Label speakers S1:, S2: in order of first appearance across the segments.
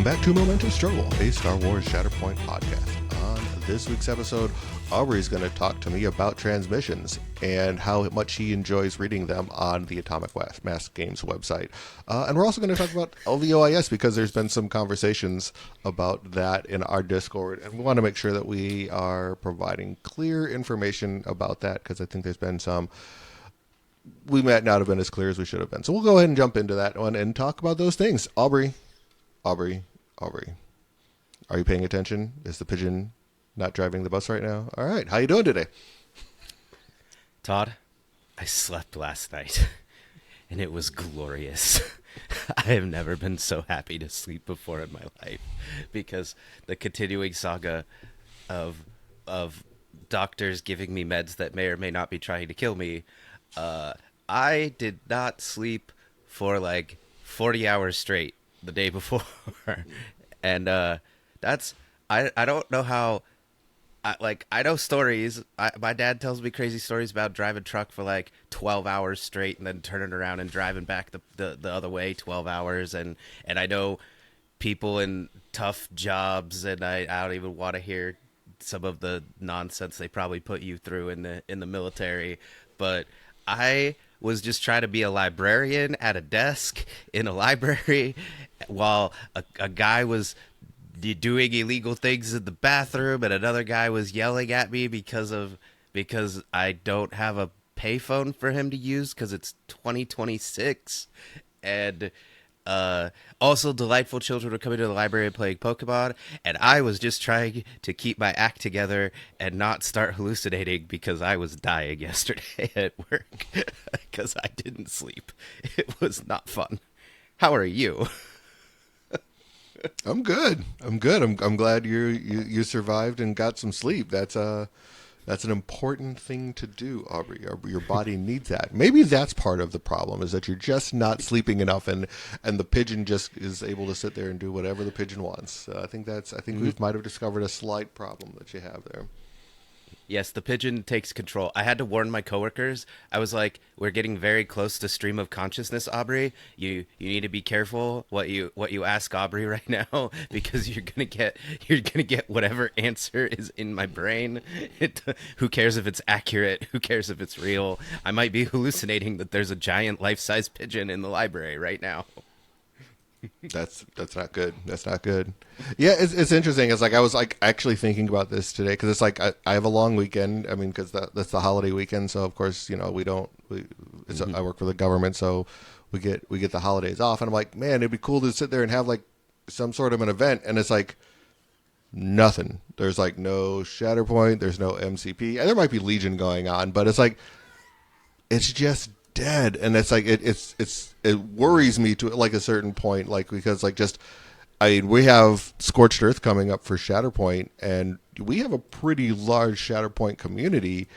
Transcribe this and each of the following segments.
S1: back to Momentous Struggle, a Star Wars Shatterpoint podcast. On this week's episode, Aubrey is going to talk to me about transmissions and how much he enjoys reading them on the Atomic Mass Games website. And we're also going to talk about LVOIS because there's been some conversations about that in our Discord, and we want to make sure that we are providing clear information about that because I think there's been some... we might not have been as clear as we should have been. So we'll go ahead and jump into that one and talk about those things. Aubrey. Are you paying attention? Is the pigeon not driving the bus right now? All right. How you doing today?
S2: Todd, I slept last night, and it was glorious. I have never been so happy to sleep before in my life, because the continuing saga of doctors giving me meds that may or may not be trying to kill me, I did not sleep for like 40 hours straight the day before. And that's I don't know how. I know stories. My dad tells me crazy stories about driving truck for like 12 hours straight and then turning around and driving back the other way 12 hours. And I know people in tough jobs, and I don't even want to hear some of the nonsense they probably put you through in the military. But I was just trying to be a librarian at a desk in a library while a guy was doing illegal things in the bathroom, and another guy was yelling at me because I don't have a payphone for him to use because it's 2026. And also delightful children were coming to the library and playing Pokemon, and I was just trying to keep my act together and not start hallucinating because I was dying yesterday at work because I didn't sleep. It was not fun. How are you?
S1: I'm good. I'm glad you survived and got some sleep. That's an important thing to do, Aubrey. Your body needs that. Maybe that's part of the problem, is that you're just not sleeping enough, and the pigeon just is able to sit there and do whatever the pigeon wants. I think we might have discovered a slight problem that you have there.
S2: Yes, the pigeon takes control. I had to warn my coworkers. I was like, "We're getting very close to stream of consciousness, Aubrey. You need to be careful what you ask Aubrey right now, because you're gonna get whatever answer is in my brain. Who cares if it's accurate? Who cares if it's real? I might be hallucinating that there's a giant life-size pigeon in the library right now."
S1: That's not good. That's not good. Yeah, it's interesting. It's like I was like actually thinking about this today because it's like I have a long weekend. I mean, because that's the holiday weekend. So of course, I work for the government, so we get the holidays off. And I'm like, man, it'd be cool to sit there and have like some sort of an event. And it's like nothing. There's like no Shatterpoint. There's no MCP. And there might be Legion going on, but it's like it's just dead. And it's like it worries me to like a certain point, like because like just we have Scorched Earth coming up for Shatterpoint, and we have a pretty large Shatterpoint community,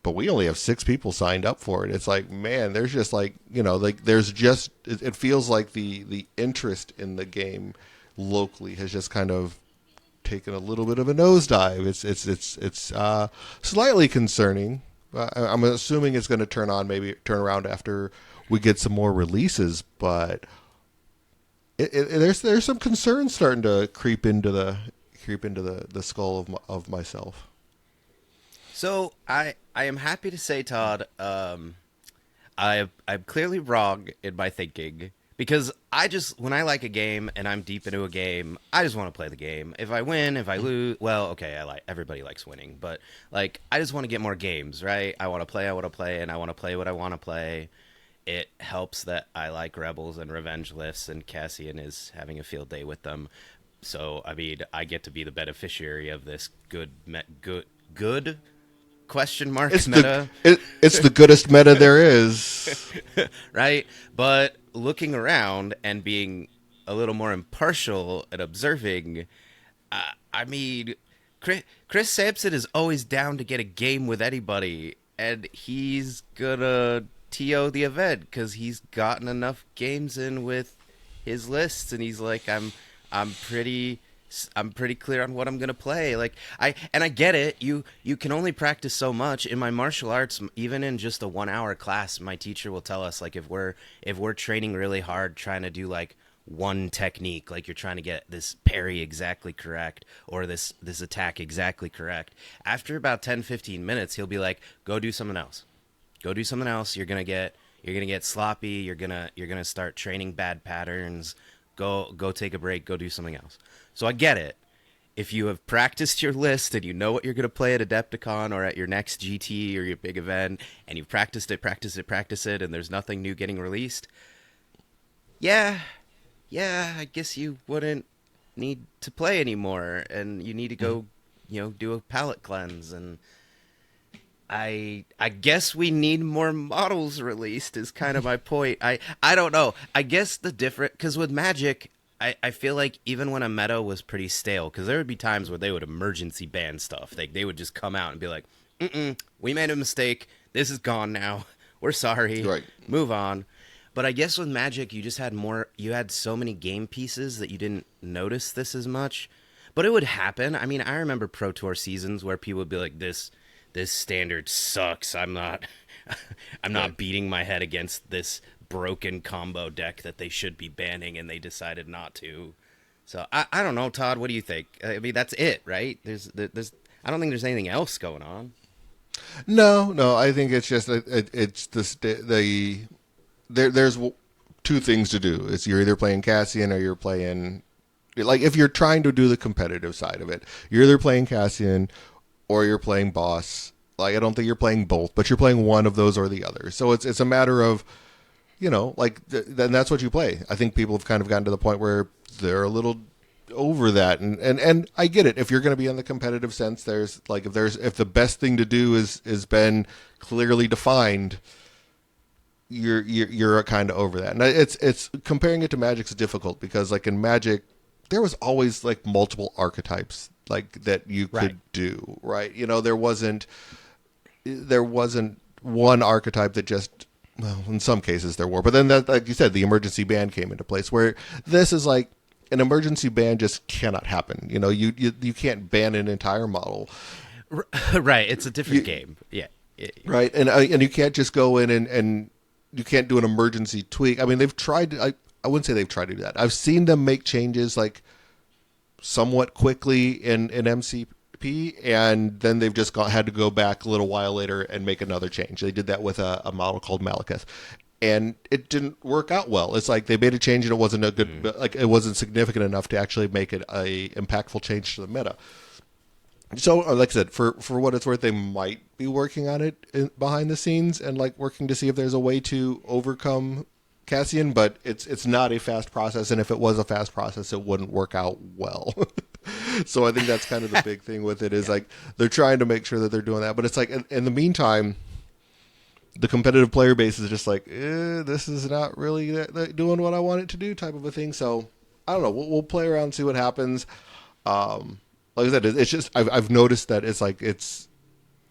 S1: but we only have 6 people signed up for it. It's like, man, there's just like there's just it feels like the interest in the game locally has just kind of taken a little bit of a nosedive. It's slightly concerning. I'm assuming it's going to turn around after we get some more releases, but there's some concerns starting to creep into the skull of myself.
S2: So I am happy to say, Todd, I'm clearly wrong in my thinking, because when I like a game and I'm deep into a game, I just want to play the game. If I win, if I lose, well, okay, everybody likes winning, but like I just want to get more games, right? I want to play, and I want to play what I want to play. It helps that I like Rebels and Revenge lists, and Cassian is having a field day with them. So I mean, I get to be the beneficiary of this good question mark meta.
S1: It's the goodest meta there is.
S2: Right? But looking around and being a little more impartial and observing, I mean, Chris Sampson is always down to get a game with anybody, and he's gonna TO the event because he's gotten enough games in with his lists, and he's like, I'm pretty clear on what I'm gonna play. Like I get it. You can only practice so much. In my martial arts, even in just a 1 hour class, my teacher will tell us, like, if we're training really hard trying to do like one technique, like you're trying to get this parry exactly correct or this attack exactly correct. After about 10-15 minutes, he'll be like, "Go do something else. Go do something else. You're gonna get sloppy. You're gonna start training bad patterns. Go take a break. Go do something else." So I get it. If you have practiced your list and you know what you're going to play at Adepticon or at your next GT or your big event, and you've practiced it, and there's nothing new getting released, yeah, yeah, I guess you wouldn't need to play anymore, and you need to go, do a palette cleanse. And I guess we need more models released is kind of my point. I don't know. I guess the different because with Magic, I feel like even when a meta was pretty stale, because there would be times where they would emergency ban stuff. They would just come out and be like, we made a mistake. This is gone now. We're sorry.
S1: Right.
S2: Move on. But I guess with Magic, you just had more. You had so many game pieces that you didn't notice this as much. But it would happen. I mean, I remember Pro Tour seasons where people would be like, this standard sucks. I'm not
S1: Right.
S2: beating my head against this broken combo deck that they should be banning, and they decided not to. So I don't know, Todd. What do you think? I mean, that's it, right? There's I don't think there's anything else going on.
S1: No. I think it's just it's there's two things to do. It's you're either playing Cassian or you're playing like if you're trying to do the competitive side of it, you're either playing Cassian or you're playing boss. Like I don't think you're playing both, but you're playing one of those or the other. So it's a matter of then that's what you play. I think people have kind of gotten to the point where they're a little over that, and I get it. If you're going to be in the competitive sense, there's like if the best thing to do is been clearly defined, you're kind of over that. And it's comparing it to Magic's difficult because like in Magic, there was always like multiple archetypes like that you
S2: Right.
S1: could do, right? There wasn't one archetype that just well, in some cases there were, but then that, like you said, the emergency ban came into place. Where this is like an emergency ban just cannot happen. You can't ban an entire model,
S2: Right. It's a different
S1: you,
S2: game. Yeah.
S1: right? And you can't just go in and you can't do an emergency tweak. I mean, they've tried. I wouldn't say they've tried to do that. I've seen them make changes like somewhat quickly in MCP, and then they've just had to go back a little while later and make another change. They did that with a model called Malekith, and it didn't work out well. It's like they made a change and it wasn't a good, like it wasn't significant enough to actually make it a impactful change to the meta. So, like I said, for what it's worth, they might be working on it behind the scenes and like working to see if there's a way to overcome Cassian, but it's not a fast process, and if it was a fast process, it wouldn't work out well. So I think that's kind of the big thing with it is like they're trying to make sure that they're doing that, but it's like in the meantime, the competitive player base is just like, this is not really doing what I want it to do, type of a thing. So I don't know. We'll play around, see what happens. Like I said, it's just I've noticed that it's like it's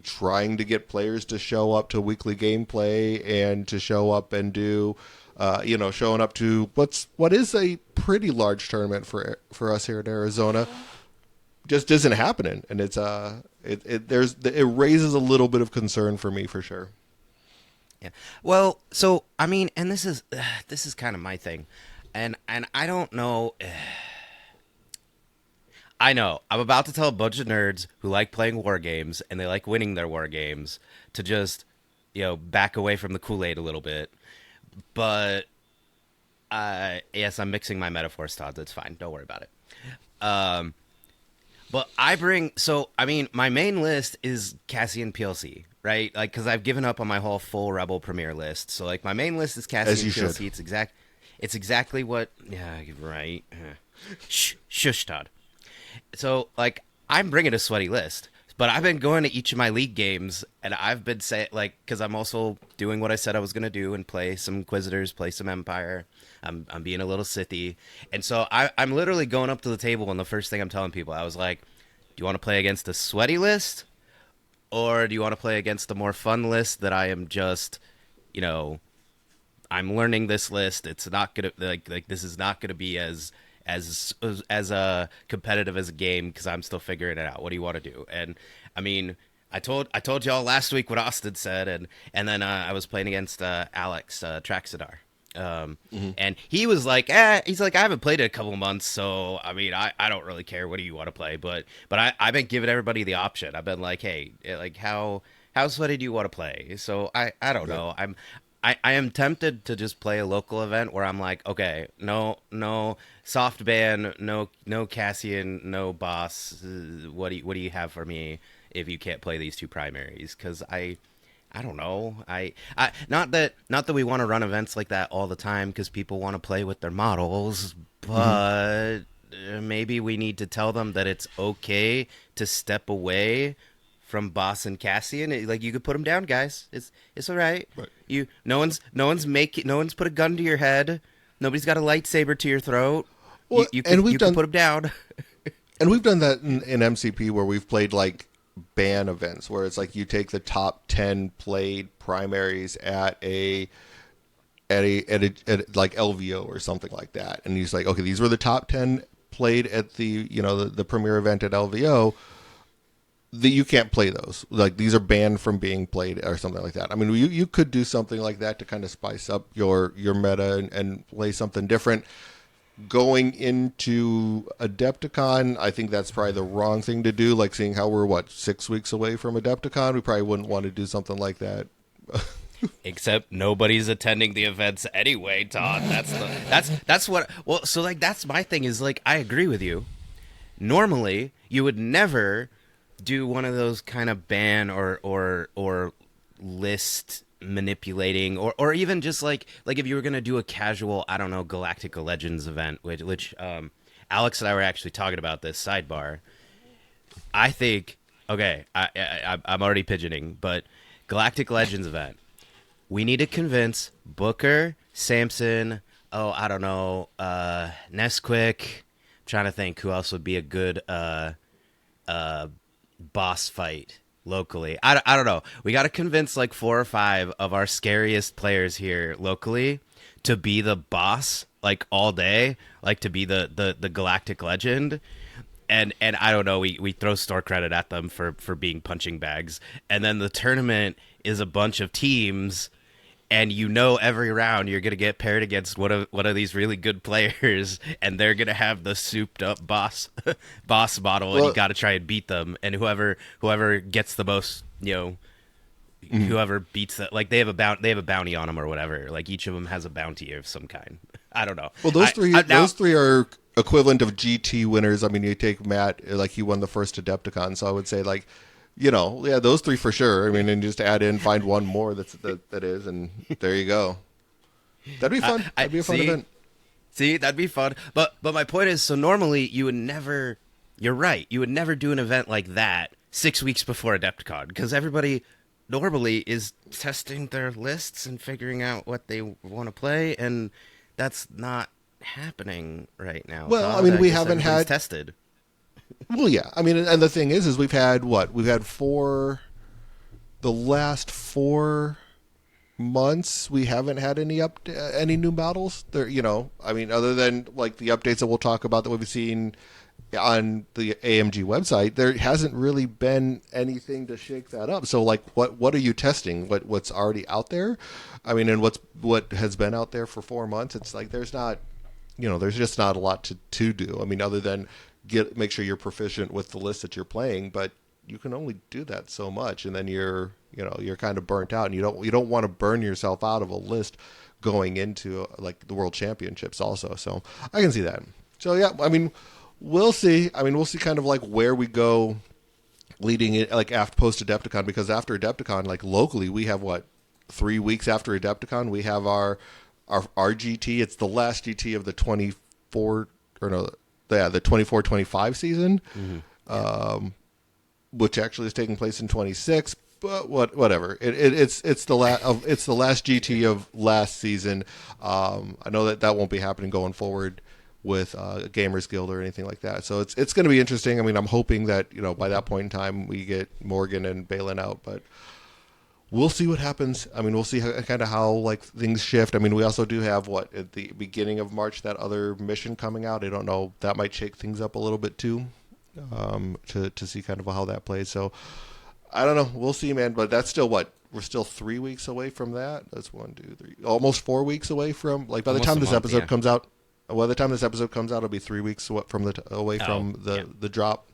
S1: trying to get players to show up to weekly gameplay and to show up and do, showing up to what is a pretty large tournament for us here in Arizona, just isn't happening, and it raises a little bit of concern for me for sure.
S2: Yeah. Well, so I mean, and this is kind of my thing, and I don't know. I know I'm about to tell a bunch of nerds who like playing war games and they like winning their war games to just, back away from the Kool-Aid a little bit. But yes, I'm mixing my metaphors, Todd. That's fine. Don't worry about it. Um, but I mean, my main list is Cassian PLC, right? Like, because I've given up on my whole full Rebel Premier list. So, like, my main list is
S1: As
S2: Cassian
S1: you should.
S2: PLC. It's exactly what. Yeah, right. Shush, Todd. So, like, I'm bringing a sweaty list, but I've been going to each of my league games, and I've been saying, like, because I'm also doing what I said I was going to do and play some Inquisitors, play some Empire. I'm being a little Sithy. And so I'm literally going up to the table, and the first thing I'm telling people, I was like, do you want to play against a sweaty list, or do you want to play against the more fun list that I am just, you know, I'm learning this list. It's not gonna like this is not gonna be as competitive as a game because I'm still figuring it out. What do you want to do? And I mean, I told y'all last week what Austin said, and then I was playing against Alex Traxidar, And he was like, he's like, I haven't played it a couple of months, so I mean, I don't really care. What do you want to play? But I've been giving everybody the option. I've been like, hey, like how sweaty do you want to play? So I don't
S1: Right.
S2: know. I am tempted to just play a local event where I'm like, okay, no soft ban, no Cassian, no boss. What do you have for me if you can't play these two primaries? Because I don't know. Not that we want to run events like that all the time because people want to play with their models,
S1: Hmm.
S2: but maybe we need to tell them that it's okay to step away from Boss and Cassian. Like you could put them down, guys. It's all right.
S1: Right.
S2: You no one's put a gun to your head. Nobody's got a lightsaber to your throat.
S1: Well, and
S2: You could put them down.
S1: we've done that in MCP where we've played like ban events where it's like you take the top 10 played primaries at like LVO or something like that, and he's like, okay, these were the top 10 played at the the premier event at LVO. That you can't play those. Like these are banned from being played or something like that. I mean, you could do something like that to kind of spice up your meta and play something different. Going into Adepticon, I think that's probably the wrong thing to do. Like seeing how we're 6 weeks away from Adepticon, we probably wouldn't want to do something like that.
S2: Except nobody's attending the events anyway, Todd. That's what. Well, so like that's my thing is like I agree with you. Normally, you would never do one of those kind of ban or list manipulating or even just like if you were gonna do a casual I don't know Galactica Legends event which Alex and I were actually talking about this sidebar. I think okay I'm already pigeoning, but Galactic Legends event we need to convince Booker, Samson, oh, I don't know, Nesquik. I'm trying to think who else would be a good boss fight locally. I don't know. We got to convince like 4 or 5 of our scariest players here locally to be the boss like all day, like to be the galactic legend. And I don't know, we throw store credit at them for being punching bags. And then the tournament is a bunch of teams and every round you're gonna get paired against one of these really good players, and they're gonna have the souped up boss model, and you
S1: Well,
S2: got to try and beat them. And whoever gets the most,
S1: mhm.
S2: whoever beats that, like they have a bounty on them or whatever. Like each of them has a bounty of some kind. I don't know.
S1: Well, those three
S2: Now
S1: those three are equivalent of GT winners. I mean, you take Matt, like he won the first Adepticon, so I would say like, yeah, those three for sure. I mean, and just add in, find one more that is, and there you go. That'd be fun.
S2: I
S1: That'd be a fun event.
S2: see that'd be fun. But my point is, so normally you would never. You're right. You would never do an event like that 6 weeks before Adepticon because everybody normally is testing their lists and figuring out what they want to play, and that's not happening right now.
S1: Well, I
S2: Todd,
S1: mean,
S2: I
S1: we
S2: guess
S1: haven't
S2: everybody's
S1: had.
S2: tested.
S1: Well, yeah. I mean, and the thing is we've had what? We've had the last 4 months. We haven't had any new models. There, I mean, other than like the updates that we'll talk about that we've seen on the AMG website, there hasn't really been anything to shake that up. So, like, what are you testing? What's already out there? I mean, and what has been out there for 4 months? It's like there's not, there's just not a lot to do. I mean, other than make sure you're proficient with the list that you're playing, but you can only do that so much, and then you're kind of burnt out, and you don't want to burn yourself out of a list going into like the World Championships also. So I can see that. So yeah, I mean, we'll see. I mean, we'll see kind of like where we go leading it, like after post Adepticon, because after Adepticon, like locally, we have 3 weeks after Adepticon, we have our GT. It's the last GT of the 24 or no, yeah, the 24-25 season.
S2: Mm-hmm. Yeah.
S1: Which actually is taking place in 26. But whatever. It's the last GT of last season. I know that won't be happening going forward with Gamers Guild or anything like that. So it's going to be interesting. I mean, I'm hoping that by that point in time we get Morgan and Balin out, but we'll see what happens. I mean, we'll see kind of how like things shift. I mean, we also do have at the beginning of March that other mission coming out. I don't know, that might shake things up a little bit too. To see kind of how that plays. So I don't know. We'll see, man. But that's still we're still 3 weeks away from that. That's 1, 2, 3, almost 4 weeks away from, like, by the
S2: Almost
S1: time
S2: a
S1: this
S2: month,
S1: episode
S2: yeah.
S1: comes out. By the time this episode comes out, it'll be 3 weeks from away
S2: Oh,
S1: from
S2: yeah.
S1: the drop.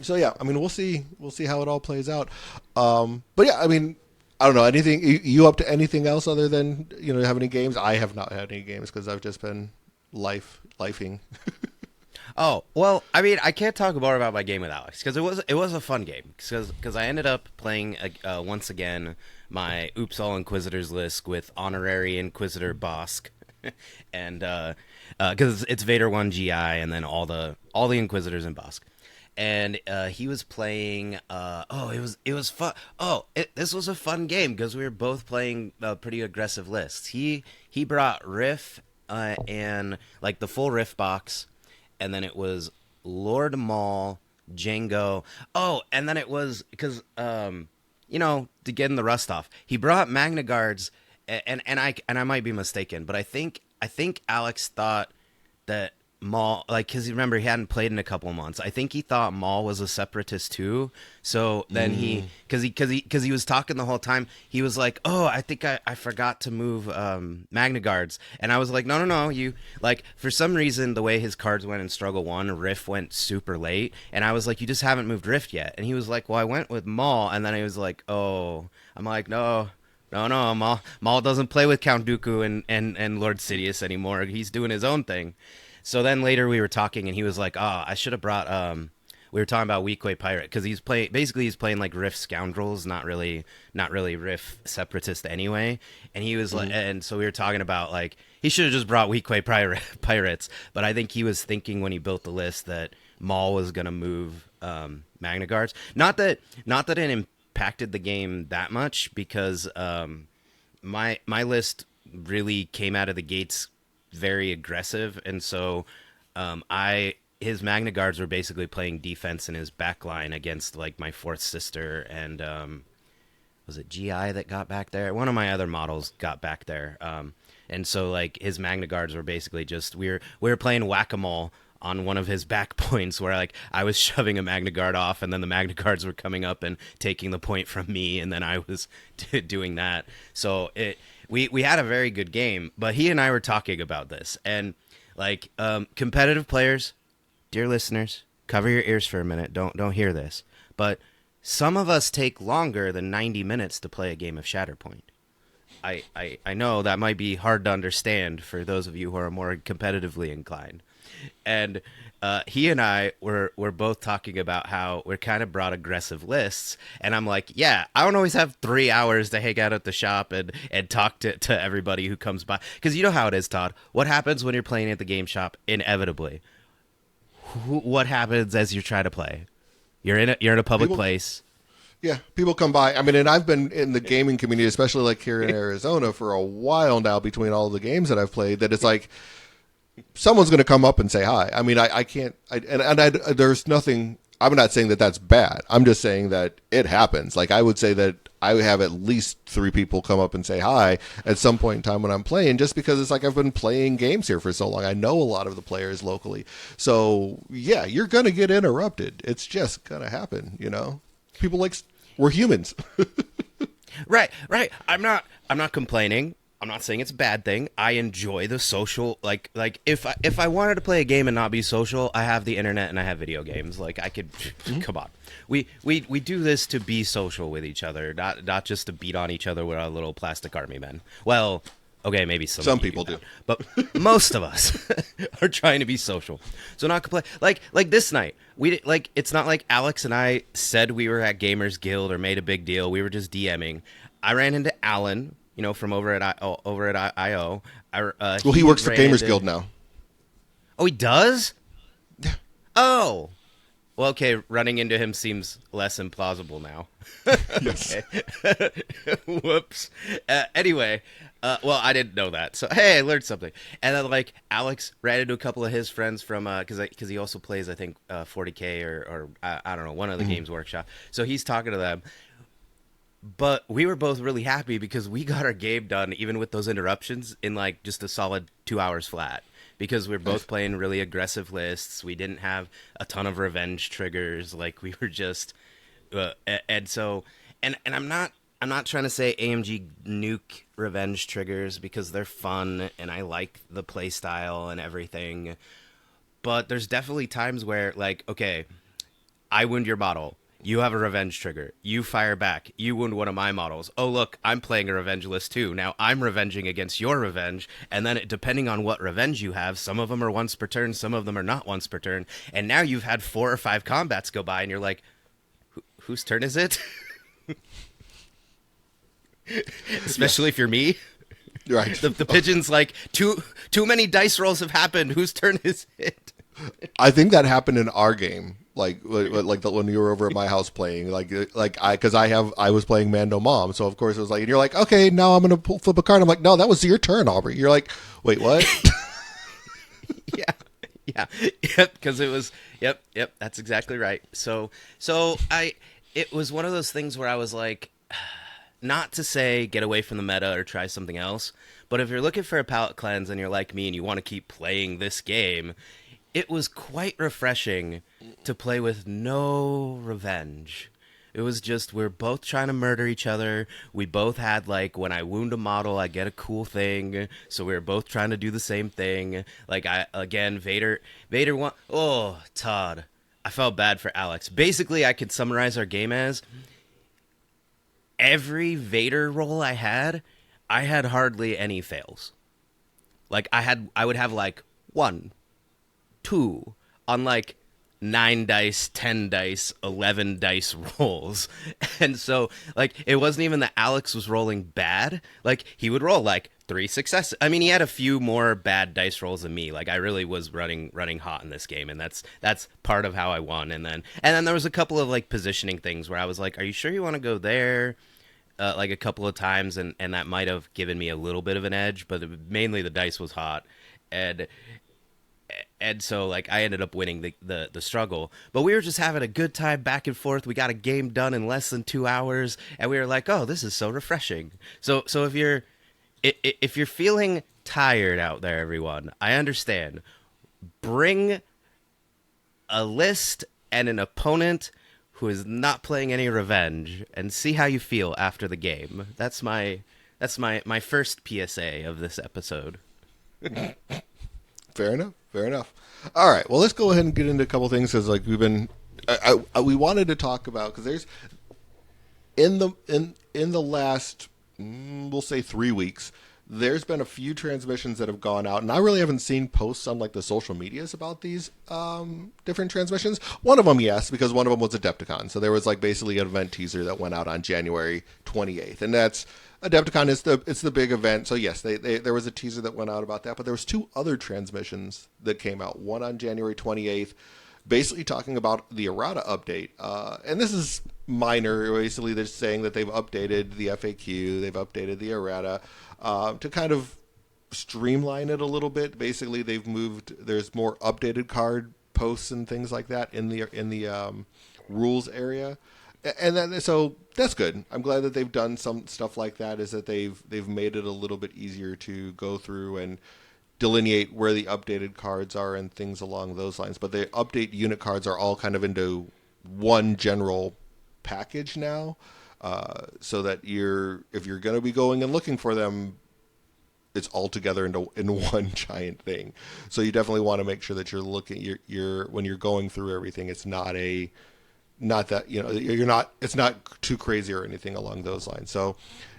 S1: So yeah, I mean, we'll see how it all plays out. But yeah, I mean, I don't know anything. You up to anything else other than have any games? I have not had any games because I've just been lifing.
S2: Oh, well, I mean, I can't talk more about my game with Alex because it was a fun game because I ended up playing once again my Oops All Inquisitors list with honorary Inquisitor Bosk, and because it's Vader 1 GI and then all the Inquisitors in Bosk. And he was playing. It was fun. This was a fun game because we were both playing pretty aggressive lists. He brought Riff and like the full Riff box, and then it was Lord Maul, Django. Oh, and then it was because to get in the rust off, he brought Magna Guards, and I might be mistaken, but I think Alex thought that Maul, like, because you remember he hadn't played in a couple of months. I think he thought Maul was a separatist too. So then because he was talking the whole time, he was like, "Oh, I think I forgot to move Magna Guards," and I was like, "No, you like for some reason the way his cards went in Struggle 1, Rift went super late, and I was like, you just haven't moved Rift yet," and he was like, "Well, I went with Maul," and then he was like, "Oh," I'm like, "No." No, Maul doesn't play with Count Dooku and Lord Sidious anymore. He's doing his own thing. So then later we were talking, and he was like, "Oh, I should have brought." We were talking about Weequay Pirate because he's playing like Riff Scoundrels, not really Riff Separatist anyway. And he was like, and so we were talking about like he should have just brought Weequay Pirates, but I think he was thinking when he built the list that Maul was gonna move Magna Guards. Not that it impacted the game that much because my list really came out of the gates very aggressive, and so I his Magna Guards were basically playing defense in his back line against like my fourth sister and was it GI that got back there? One of my other models got back there, and so like his Magna Guards were basically just we were playing whack-a-mole on one of his back points where like I was shoving a Magna Guard off and then the Magna Guards were coming up and taking the point from me and then I was doing that. So we had a very good game, but he and I were talking about this and like competitive players, dear listeners, cover your ears for a minute. Don't hear this. But some of us take longer than 90 minutes to play a game of Shatterpoint. I know that might be hard to understand for those of you who are more competitively inclined. And he and I were both talking about how we're kind of brought aggressive lists. And I'm like, yeah, I don't always have 3 hours to hang out at the shop and talk to everybody who comes by. Because you know how it is, Todd. What happens when you're playing at the game shop? Inevitably. What happens as you try to play? You're in a public place.
S1: Yeah, people come by. I mean, and I've been in the gaming community, especially like here in Arizona, for a while now. Between all the games that I've played, that it's like someone's going to come up and say hi. I mean, I can't. There's nothing. I'm not saying that that's bad. I'm just saying that it happens. Like I would say that I have at least 3 people come up and say hi at some point in time when I'm playing, just because it's like I've been playing games here for so long. I know a lot of the players locally, so yeah, you're going to get interrupted. It's just going to happen. People like. We're humans.
S2: Right. I'm not complaining. I'm not saying it's a bad thing. I enjoy the social like if I wanted to play a game and not be social, I have the internet and I have video games. Like I could come on. We do this to be social with each other, not just to beat on each other with our little plastic army men. Well, okay, maybe
S1: some people do.
S2: But most of us are trying to be social. So not complain. Like this night, it's not like Alex and I said we were at Gamers Guild or made a big deal. We were just DMing. I ran into Alan, from over at IO.
S1: Well, he works for Gamers Guild now.
S2: Oh, he does?
S1: Yeah.
S2: Oh. Well, okay, running into him seems less implausible now.
S1: Yes.
S2: Whoops. Anyway, well, I didn't know that. So, hey, I learned something. And then, like, Alex ran into a couple of his friends from, because he also plays, I think, 40K or I don't know, one of the Games Workshop. So he's talking to them. But we were both really happy because we got our game done, even with those interruptions, in, like, just a solid 2 hours flat. Because we're both playing really aggressive lists. We didn't have a ton of revenge triggers. Like we were just, and I'm I'm not trying to say AMG nuke revenge triggers because they're fun and I like the play style and everything. But there's definitely times where, like, okay, I wound your model. You have a revenge trigger. You fire back. You wound one of my models. Oh, look, I'm playing a revenge list too. Now I'm revenging against your revenge. And then, depending on what revenge you have, some of them are once per turn, some of them are not once per turn. And now you've had 4 or 5 combats go by, and you're like, whose turn is it?
S1: Yeah,
S2: Especially if you're me.
S1: right.
S2: The pigeon's like, too many dice rolls have happened. Whose turn is it?
S1: I think that happened in our game, when you were over at my house playing, I was playing Mando Mom, so of course it was like, and you're like, okay, now I'm gonna flip a card. I'm like, no, that was your turn, Aubrey. You're like, wait, what?
S2: Yeah, yeah, yep. Because it was, yep. That's exactly right. It was one of those things where I was like, not to say get away from the meta or try something else, but if you're looking for a palate cleanse and you're like me and you want to keep playing this game, it was quite refreshing to play with no revenge. It was just we're both trying to murder each other. We both had, like, when I wound a model, I get a cool thing. So we were both trying to do the same thing. Like, I again, Vader won. Oh, Todd, I felt bad for Alex. Basically, I could summarize our game as every Vader roll I had hardly any fails. Like I would have like 1, 2 on like 9 dice, 10 dice, 11 dice rolls. And so, like, it wasn't even that Alex was rolling bad. Like, he would roll like 3 successes. I mean, he had a few more bad dice rolls than me. Like, I really was running hot in this game, and that's part of how I won. And then there was a couple of like positioning things where I was like, "Are you sure you want to go there?" Like a couple of times, and that might have given me a little bit of an edge, but mainly the dice was hot, and so, like, I ended up winning the struggle. But we were just having a good time back and forth. We got a game done in less than 2 hours, and we were like, "Oh, this is so refreshing." So if you're feeling tired out there, everyone, I understand. Bring a list and an opponent who is not playing any revenge, and see how you feel after the game. That's my first PSA of this episode.
S1: Fair enough. Fair enough. All right. Well, let's go ahead and get into a couple things because, like, we wanted to talk about, because there's in the last, we'll say 3 weeks, there's been a few transmissions that have gone out, and I really haven't seen posts on, like, the social medias about these different transmissions. One of them, yes, because one of them was Adepticon. So there was, like, basically an event teaser that went out on January 28th, and that's Adepticon is the big event. So yes, there was a teaser that went out about that, but there was 2 other transmissions that came out. One on January 28th, basically talking about the errata update, and this is minor. Basically, they're saying that they've updated the FAQ, they've updated the errata to kind of streamline it a little bit. Basically, they've moved. There's more updated card posts and things like that in the rules area, and then so that's good. I'm glad that they've done some stuff like that. Is that they've made it a little bit easier to go through and delineate where the updated cards are and things along those lines. But the update unit cards are all kind of into one general package now, so that if you're going to be going and looking for them, it's all together in one giant thing. So you definitely want to make sure that you're looking, you're when you're going through everything, it's not that, you're not, it's not too crazy or anything along those lines. So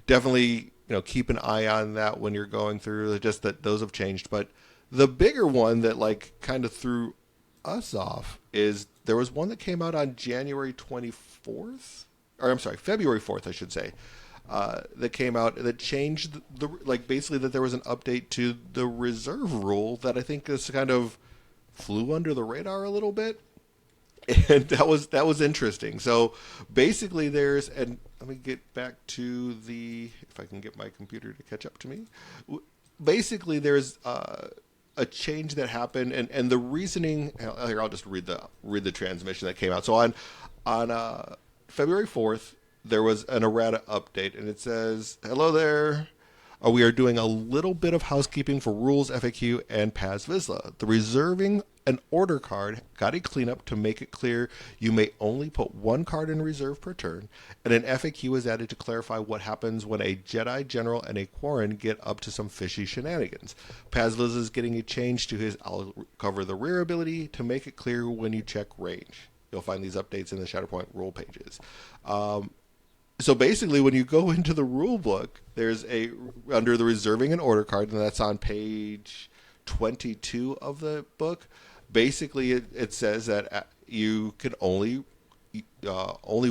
S1: definitely, keep an eye on that when you're going through. Just that those have changed. But the bigger one that, like, kind of threw us off is there was one that came out on January 24th, or I'm sorry, February 4th, I should say, that came out that changed basically that there was an update to the reserve rule that I think is kind of flew under the radar a little bit. And that was interesting. So basically and let me get back to if I can get my computer to catch up to me. Basically there's a change that happened, and the reasoning here, I'll just read the transmission that came out. So on February 4th, there was an errata update, and it says, "Hello there. We are doing a little bit of housekeeping for rules, FAQ, and Paz Vizsla. The reserving an order card got a cleanup to make it clear you may only put one card in reserve per turn, and an FAQ was added to clarify what happens when a Jedi General and a Quarren get up to some fishy shenanigans. Paz Vizsla is getting a change to his I'll cover the rear ability to make it clear when you check range. You'll find these updates in the Shatterpoint rule pages. So basically, when you go into the rule book, there's a under the reserving an order card, and that's on page 22 of the book. Basically, it says that you can only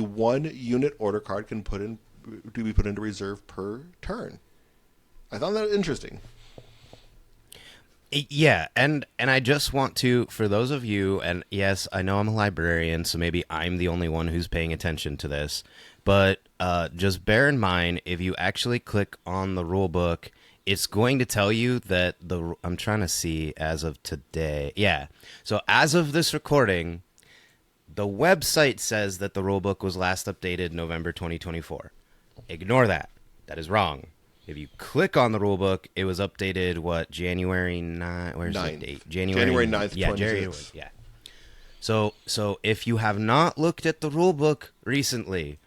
S1: one unit order card can be put into reserve per turn. I found that interesting.
S2: Yeah, and I just want to, for those of you, and yes, I know I'm a librarian, so maybe I'm the only one who's paying attention to this, but just bear in mind, if you actually click on the rule book, it's going to tell you that I'm trying to see as of today. Yeah, so as of this recording, the website says that the rule book was last updated November 2024. Ignore that. That is wrong. If you click on the rule book, it was updated, January 9th? Where's the date?
S1: January 9th,
S2: yeah, January, yeah. So if you have not looked at the rule book recently,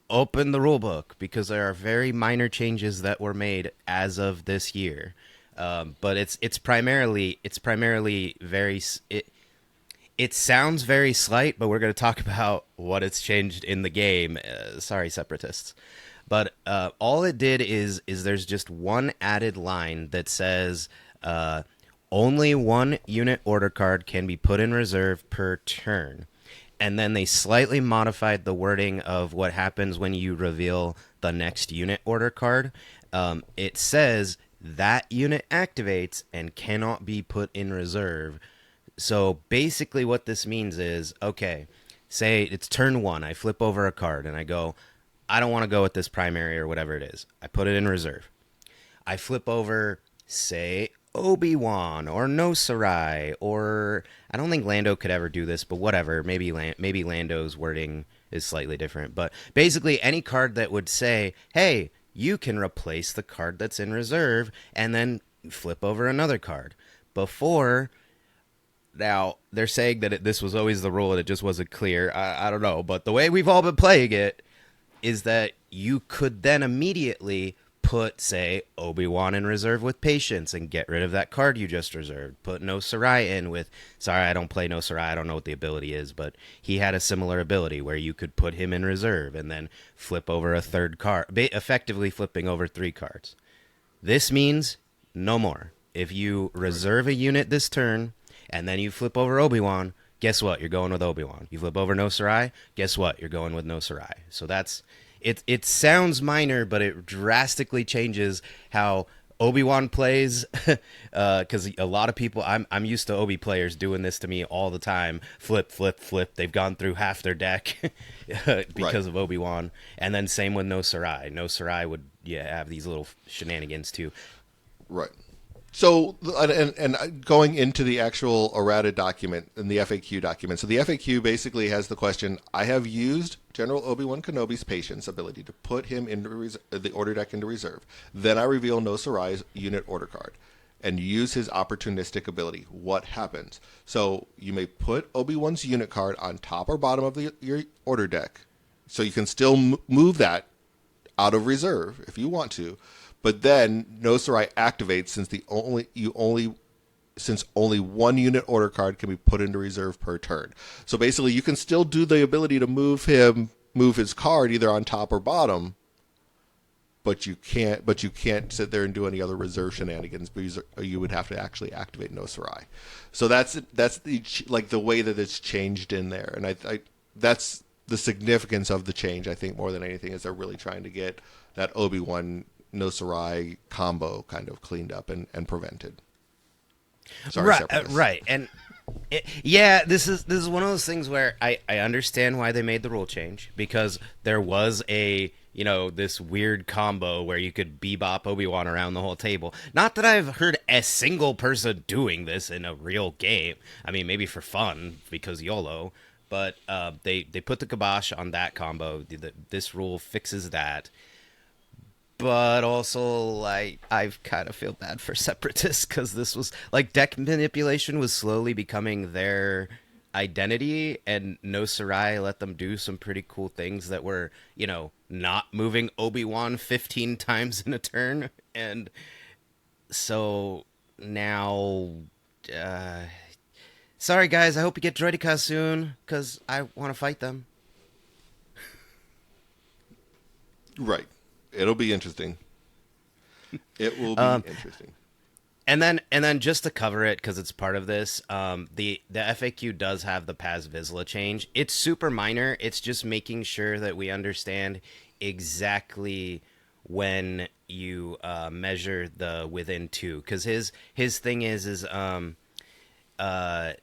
S2: open the rule book, because there are very minor changes that were made as of this year. But it's primarily very it sounds very slight, but we're going to talk about what it's changed in the game. Sorry, separatists. But all it did is there's just one added line that says only one unit order card can be put in reserve per turn. And then they slightly modified the wording of what happens when you reveal the next unit order card. It says that unit activates and cannot be put in reserve. So basically what this means is, okay, say it's turn 1, I flip over a card and I go, I don't want to go with this primary or whatever it is. I put it in reserve. I flip over, say, Obi-Wan or No Sarai, or I don't think Lando could ever do this, but whatever. Maybe Lando's wording is slightly different. But basically any card that would say, hey, you can replace the card that's in reserve and then flip over another card. Before, now, they're saying that this was always the rule and it just wasn't clear. I don't know. But the way we've all been playing it is that you could then immediately put, say, Obi-Wan in reserve with Patience and get rid of that card you just reserved. Put No Sarai in with, sorry, I don't play No Sarai, I don't know what the ability is, but he had a similar ability where you could put him in reserve and then flip over a third card, effectively flipping over 3 cards. This means no more. If you reserve a unit this turn and then you flip over Obi-Wan, guess what? You're going with Obi-Wan. You flip over No Sarai, guess what? You're going with No Sarai. So that's it. It sounds minor, but it drastically changes how Obi-Wan plays. Because a lot of people, I'm used to Obi players doing this to me all the time. Flip, flip, flip. They've gone through half their deck because of Obi-Wan. And then same with No Sarai. No Sarai would have these little shenanigans too.
S1: Right. So, and going into the actual errata document and the FAQ document. So the FAQ basically has the question, I have used General Obi-Wan Kenobi's Patience ability to put him into the order deck into reserve. Then I reveal No Sarai's unit order card and use his opportunistic ability. What happens? So you may put Obi-Wan's unit card on top or bottom of your order deck. So you can still move that out of reserve if you want to. But then No Sarai activates since only one unit order card can be put into reserve per turn. So basically, you can still do the ability to move his card either on top or bottom, but you can't sit there and do any other reserve shenanigans because you would have to actually activate No Sarai. So that's the way that it's changed in there, and I that's the significance of the change. I think more than anything is they're really trying to get that Obi-Wan No Sarai combo kind of cleaned up and prevented. Sorry,
S2: right, and this is one of those things where I understand why they made the rule change, because there was this weird combo where you could bebop Obi-Wan around the whole table. Not that I've heard a single person doing this in a real game. I mean, maybe for fun because YOLO, but they put the kibosh on that combo. This rule fixes that. but also like I kind of feel bad for separatists because this was like deck manipulation was slowly becoming their identity, and No Sarai let them do some pretty cool things that were, not moving Obi-Wan 15 times in a turn. And so now, uh, sorry guys, I hope you get Droideka soon because I want to fight them.
S1: Right. It'll be interesting. It will be
S2: Um,
S1: interesting.
S2: and then just to cover it because it's part of this, the FAQ does have the Paz Vizsla change. It's super minor. It's just making sure that we understand exactly when you measure the within two. Because his thing is uh,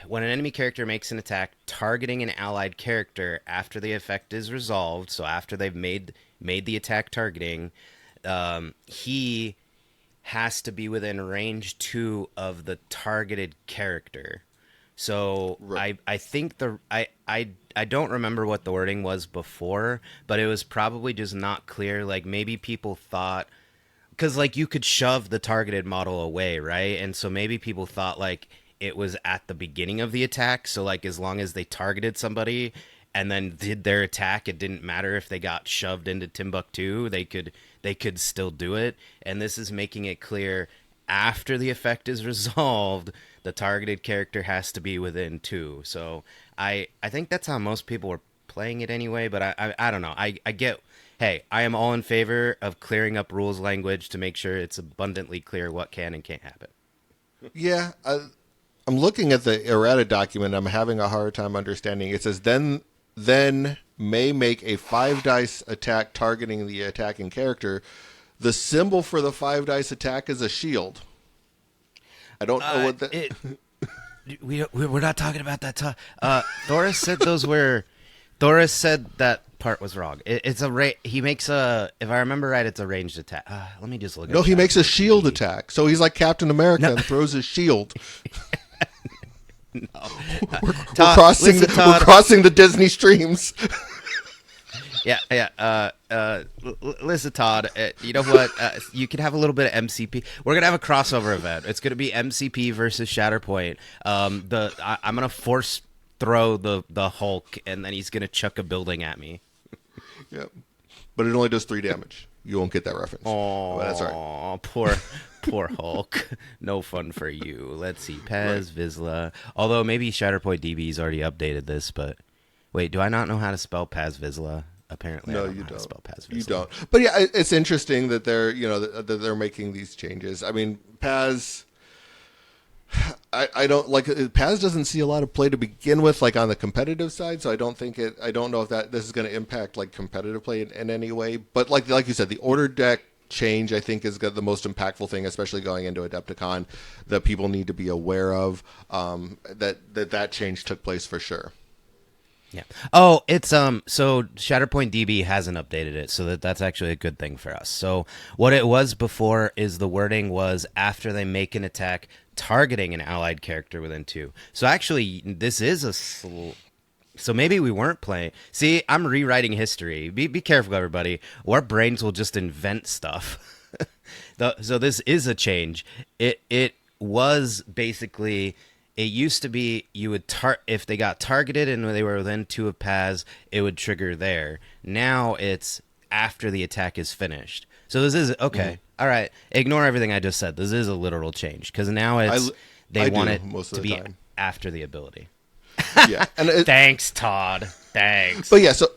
S2: when an enemy character makes an attack targeting an allied character after the effect is resolved, so after they've made the attack targeting, he has to be within range 2 of the targeted character. So
S1: Right.
S2: I think I don't remember what the wording was before, but it was probably just not clear. Like maybe people thought, because like you could shove the targeted model away, right? And so maybe people thought like it was at the beginning of the attack. So like as long as they targeted somebody and then did their attack, it didn't matter if they got shoved into Timbuktu. They could still do it. And this is making it clear after the effect is resolved, the targeted character has to be within 2. So I think that's how most people were playing it anyway. But I don't know. I get. Hey, I am all in favor of clearing up rules language to make sure it's abundantly clear what can and can't happen.
S1: Yeah. I'm looking at the errata document. I'm having a hard time understanding. It says then may make a 5 dice attack targeting the attacking character. The symbol for the 5 dice attack is a shield. I don't know what that.
S2: It we're not talking about that. Thoris said those were. Thoris said that part was wrong. It's a he makes a. If I remember right, it's a ranged attack. Let me just look.
S1: No,
S2: at
S1: he makes a
S2: Shatterpoint
S1: shield
S2: TV.
S1: attack. So he's like Captain America
S2: No,
S1: and throws his shield.
S2: no.
S1: We're
S2: Todd,
S1: crossing.
S2: listen,
S1: We're
S2: Todd.
S1: crossing the Disney streams.
S2: Yeah, yeah. Listen, Todd. You know what? You can have a little bit of MCP. We're gonna have a crossover event. It's gonna be MCP versus Shatterpoint. I'm gonna force throw the Hulk, and then he's gonna chuck a building at me.
S1: Yep. But it only does 3 damage. You won't get that reference.
S2: Oh,
S1: But that's all right.
S2: poor Hulk. No fun for you. Let's see,
S1: Right.
S2: Pez Vizsla. Although maybe Shatterpoint DB's already updated this, but wait, do I not know how to spell Paz Vizsla? Apparently, I
S1: No,
S2: don't
S1: you
S2: know how to
S1: don't.
S2: spell Paz
S1: You
S2: Vizsla.
S1: don't. But yeah, it's interesting that that they're making these changes. I mean, Paz. I don't like Paz doesn't see a lot of play to begin with, like on the competitive side. So I don't think it. I don't know if that this is going to impact like competitive play in any way. But like you said, the order deck change I think is the most impactful thing, especially going into Adepticon, that people need to be aware of. That change took place for sure.
S2: Yeah. Oh, it's so Shatterpoint DB hasn't updated it, so that's actually a good thing for us. So what it was before is the wording was after they make an attack targeting an allied character within 2. So actually this is so maybe we weren't playing. See, I'm rewriting history. Be careful, everybody. Our brains will just invent stuff. So this is a change. It was basically. It used to be you would if they got targeted and they were within 2 of Paz, it would trigger there. Now it's after the attack is finished. So this is okay. All right, ignore everything I just said. This is a literal change because now
S1: I
S2: they
S1: I
S2: want
S1: do
S2: it
S1: most
S2: to
S1: of the
S2: be
S1: time.
S2: after the ability.
S1: Yeah, and
S2: Thanks, Todd. Thanks.
S1: but yeah, so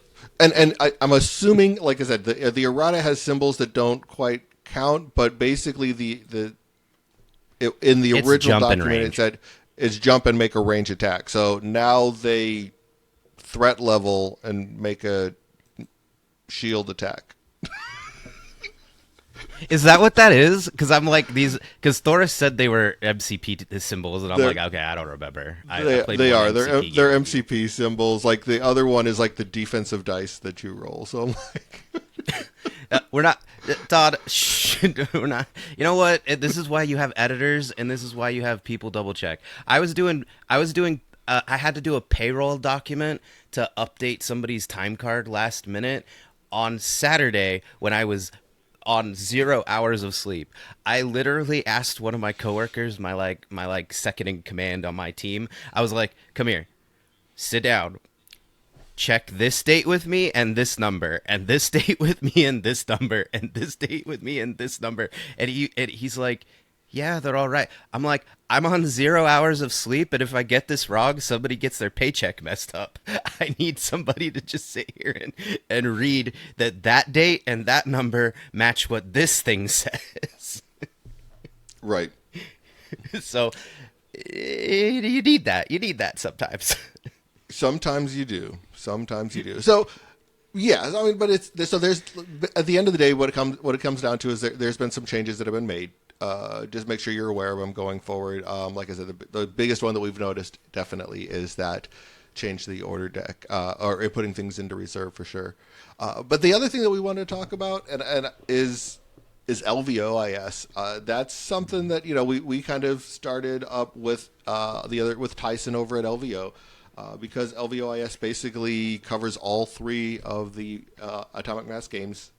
S1: I'm assuming, like I said, the errata has symbols that don't quite count, but basically in the
S2: It's
S1: original
S2: jump and
S1: document it
S2: range.
S1: said it's jump and make a range attack. So now they threat level and make a shield attack.
S2: Is that what that is? Because I'm like these. Because Thoris said they were MCP symbols, and I'm
S1: They're-
S2: like, okay, I don't remember. I
S1: They
S2: played
S1: they
S2: one
S1: are
S2: MCP game.
S1: they're MCP symbols. Like the other one is like the defensive dice that you roll. So I'm like,
S2: We're not, Todd. Shh, we're not. You know what? This is why you have editors, and this is why you have people double check. I was doing. I had to do a payroll document to update somebody's time card last minute on Saturday when I was on 0 hours of sleep. I literally asked one of my coworkers, my second in command on my team. I was like, "Come here, sit down, check this date with me and this number, and this date with me and this number, and this date with me and this number." And he's like, "Yeah, they're all right." I'm like, "I'm on 0 hours of sleep, and if I get this wrong, somebody gets their paycheck messed up. I need somebody to just sit here and read that date and that number match what this thing says."
S1: Right.
S2: So you need that. You need that sometimes.
S1: Sometimes you do. Sometimes you do. So, yeah, I mean, but so there's at the end of the day, what it comes down to is there's been some changes that have been made. Just make sure you're aware of them going forward. Like I said, the biggest one that we've noticed definitely is that change the order deck or putting things into reserve for sure. But the other thing that we want to talk about and is LVOIS. That's something that we kind of started up with with Tyson over at LVO. Because LVOIS basically covers all three of the Atomic Mass Games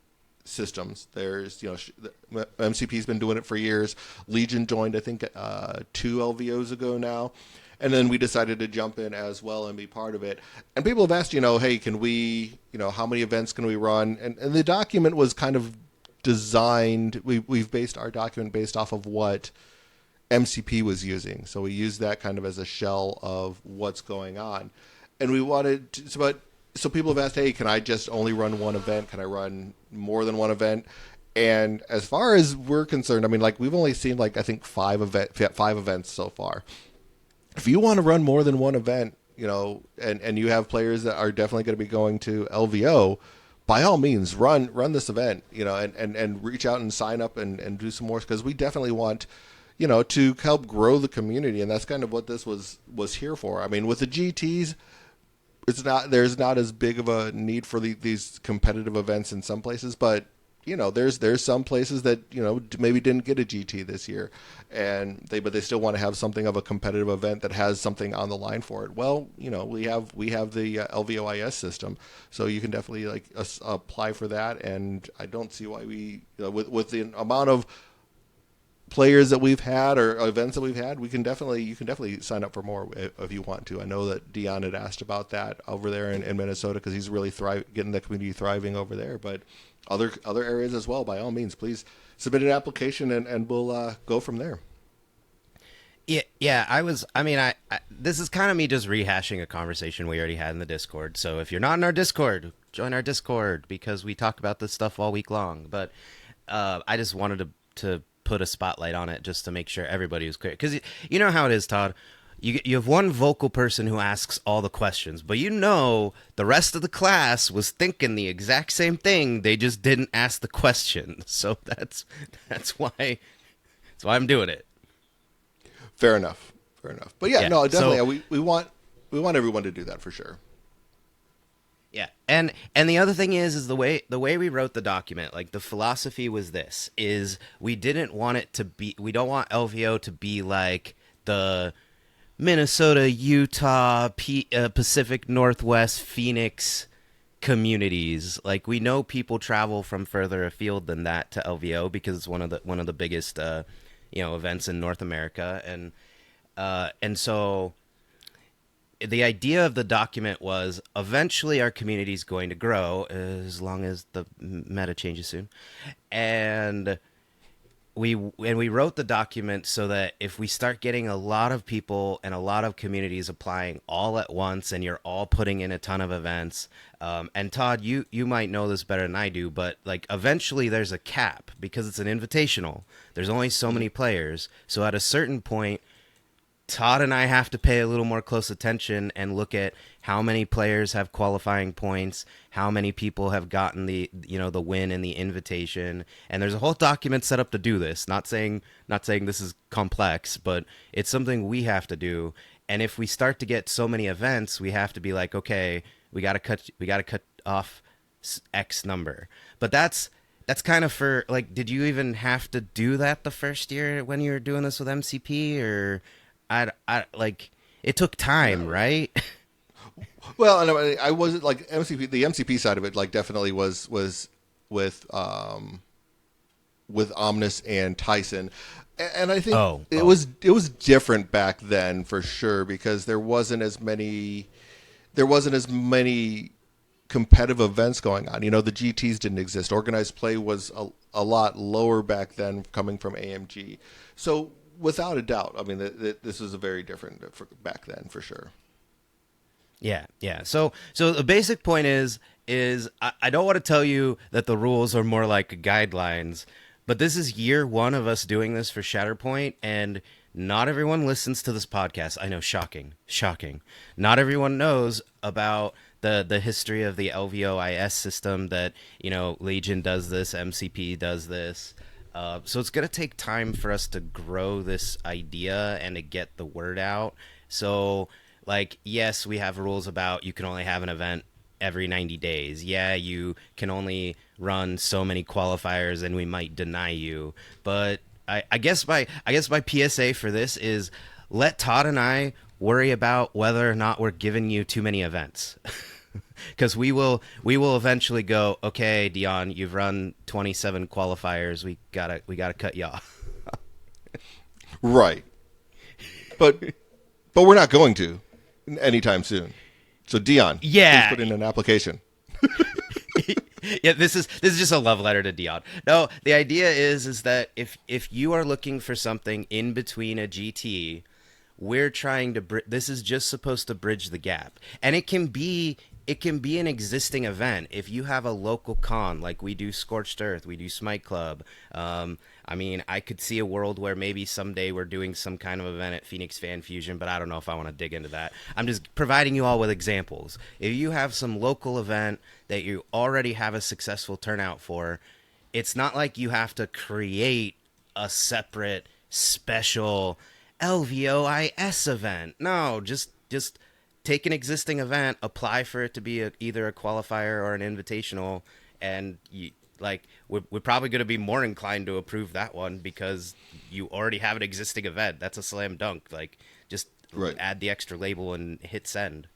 S1: systems. There's, MCP's been doing it for years. Legion joined, I think, 2 LVOs ago now. And then we decided to jump in as well and be part of it. And people have asked, hey, can we, how many events can we run? And the document was kind of designed, we've based our document based off of what MCP was using. So we used that kind of as a shell of what's going on. And we wanted to, so people have asked, hey, can I just only run one event? Can I run more than one event? And as far as we're concerned, I mean, like we've only seen I think five events so far. If you want to run more than one event, and you have players that are definitely going to be going to LVO, by all means, run this event, and reach out and sign up and do some more, because we definitely want to help grow the community, and that's kind of what this was here for. I mean, with the GTs, there's not as big of a need for these competitive events in some places, but there's some places that maybe didn't get a GT this year, but they still want to have something of a competitive event that has something on the line for it. Well, we have the LVOIS system, so you can definitely apply for that, and I don't see why we with the amount of players that we've had or events that we've had, you can definitely sign up for more if you want to. I know that Dion had asked about that over there in Minnesota, because he's really getting the community thriving over there. But other areas as well, by all means, please submit an application and we'll go from there.
S2: Yeah. I this is kind of me just rehashing a conversation we already had in the Discord. So if you're not in our Discord, join our Discord, because we talk about this stuff all week long. But I just wanted to put a spotlight on it just to make sure everybody was clear, because you know how it is, Todd. You have one vocal person who asks all the questions, but the rest of the class was thinking the exact same thing, they just didn't ask the question. So that's why I'm doing it.
S1: Fair enough. But yeah, no, definitely,
S2: so,
S1: we want everyone to do that for sure.
S2: Yeah, and the other thing is the way we wrote the document, like the philosophy was this: is we don't want LVO to be like the Minnesota, Utah, Pacific Northwest, Phoenix communities. Like, we know people travel from further afield than that to LVO because it's one of the biggest events in North America, and so the idea of the document was eventually our community is going to grow as long as the meta changes soon. And we wrote the document so that if we start getting a lot of people and a lot of communities applying all at once, and you're all putting in a ton of events, and Todd, you might know this better than I do, but eventually there's a cap because it's an invitational. There's only so many players. So at a certain point, Todd and I have to pay a little more close attention and look at how many players have qualifying points, how many people have gotten the win in the invitation, and there's a whole document set up to do this. Not saying this is complex, but it's something we have to do. And if we start to get so many events, we have to be like, okay, we got to cut off X number. But that's kind of for did you even have to do that the first year when you were doing this with MCP, or I it took time, right?
S1: Well, and I wasn't MCP. The MCP side of it, definitely was with with Omnis and Tyson. And I think
S2: Oh,
S1: it
S2: oh,
S1: was different back then for sure because there wasn't as many competitive events going on. You know, the GTs didn't exist. Organized play was a lot lower back then, coming from AMG. So without a doubt, I mean, this was a very different back then for sure.
S2: yeah, yeah. So the basic point is I don't want to tell you that the rules are more like guidelines, but this is year one of us doing this for Shatterpoint, and not everyone listens to this podcast. I know, shocking, shocking. Not everyone knows about the history of the LVOIS system. That Legion does this, MCP does this. So it's gonna take time for us to grow this idea and to get the word out. So, like, yes, we have rules about you can only have an event every 90 days. Yeah, you can only run so many qualifiers and we might deny you. But I guess my PSA for this is let Todd and I worry about whether or not we're giving you too many events. Because we will eventually go, okay, Dion, you've run 27 qualifiers. We gotta cut you off.
S1: Right. But we're not going to anytime soon. So Dion, please
S2: Yeah,
S1: put in an application.
S2: yeah. This is just a love letter to Dion. No, the idea is that if you are looking for something in between a GT, we're trying to. This is just supposed to bridge the gap, and it can be an existing event. If you have a local con, like we do Scorched Earth, we do Smite Club. I mean, I could see a world where maybe someday we're doing some kind of event at Phoenix Fan Fusion, but I don't know if I want to dig into that. I'm just providing you all with examples. If you have some local event that you already have a successful turnout for, it's not like you have to create a separate special LVOIS event. No, just take an existing event, apply for it to be either a qualifier or an invitational, and we're probably going to be more inclined to approve that one because you already have an existing event. That's a slam dunk. Like, just
S1: Right.
S2: add the extra label and hit send.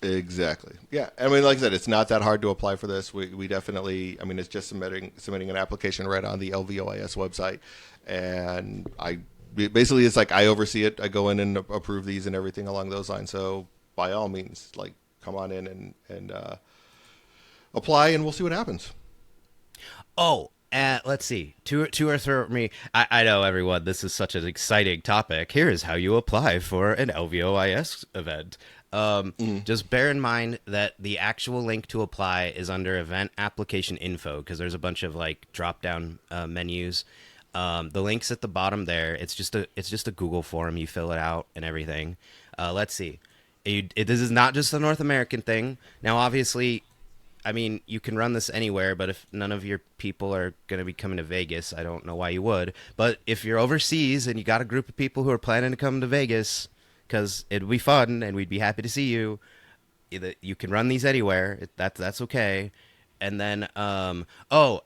S1: Exactly. Yeah. I mean, like I said, it's not that hard to apply for this. We definitely. I mean, it's just submitting an application right on the LVOIS website, and basically it's like I oversee it. I go in and approve these and everything along those lines. So by all means, like come on in and apply, and we'll see what happens.
S2: Oh, let's see. Two or three me. I know, everyone. This is such an exciting topic. Here is how you apply for an LVOIS event. Just bear in mind that the actual link to apply is under event application info because there's a bunch of like drop down menus. The link's at the bottom there. It's just a Google form. You fill it out and everything. Let's see. This is not just a North American thing. Now, obviously, I mean, you can run this anywhere, but if none of your people are going to be coming to Vegas, I don't know why you would. But if you're overseas and you got a group of people who are planning to come to Vegas, because it'd be fun and we'd be happy to see you, you can run these anywhere. That's okay. And then, and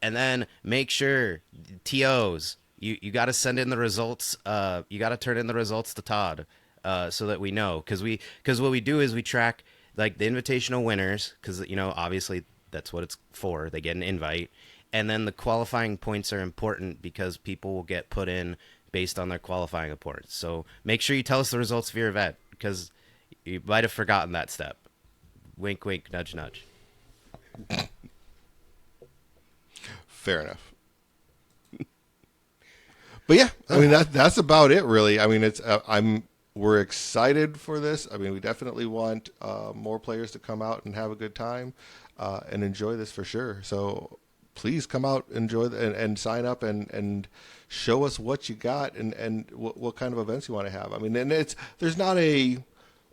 S2: then make sure TOs. You got to send in the results. You got to turn in the results to Todd, so that we know. Because what we do is we track like the invitational winners, because obviously that's what it's for. They get an invite, and then the qualifying points are important because people will get put in based on their qualifying points. So make sure you tell us the results of your event because you might have forgotten that step. Wink, wink, nudge, nudge.
S1: Fair enough. But yeah, I mean that's about it, really. I mean, we're excited for this. I mean, we definitely want more players to come out and have a good time and enjoy this for sure. So please come out, enjoy and sign up and show us what you got and what kind of events you want to have. I mean, and there's not we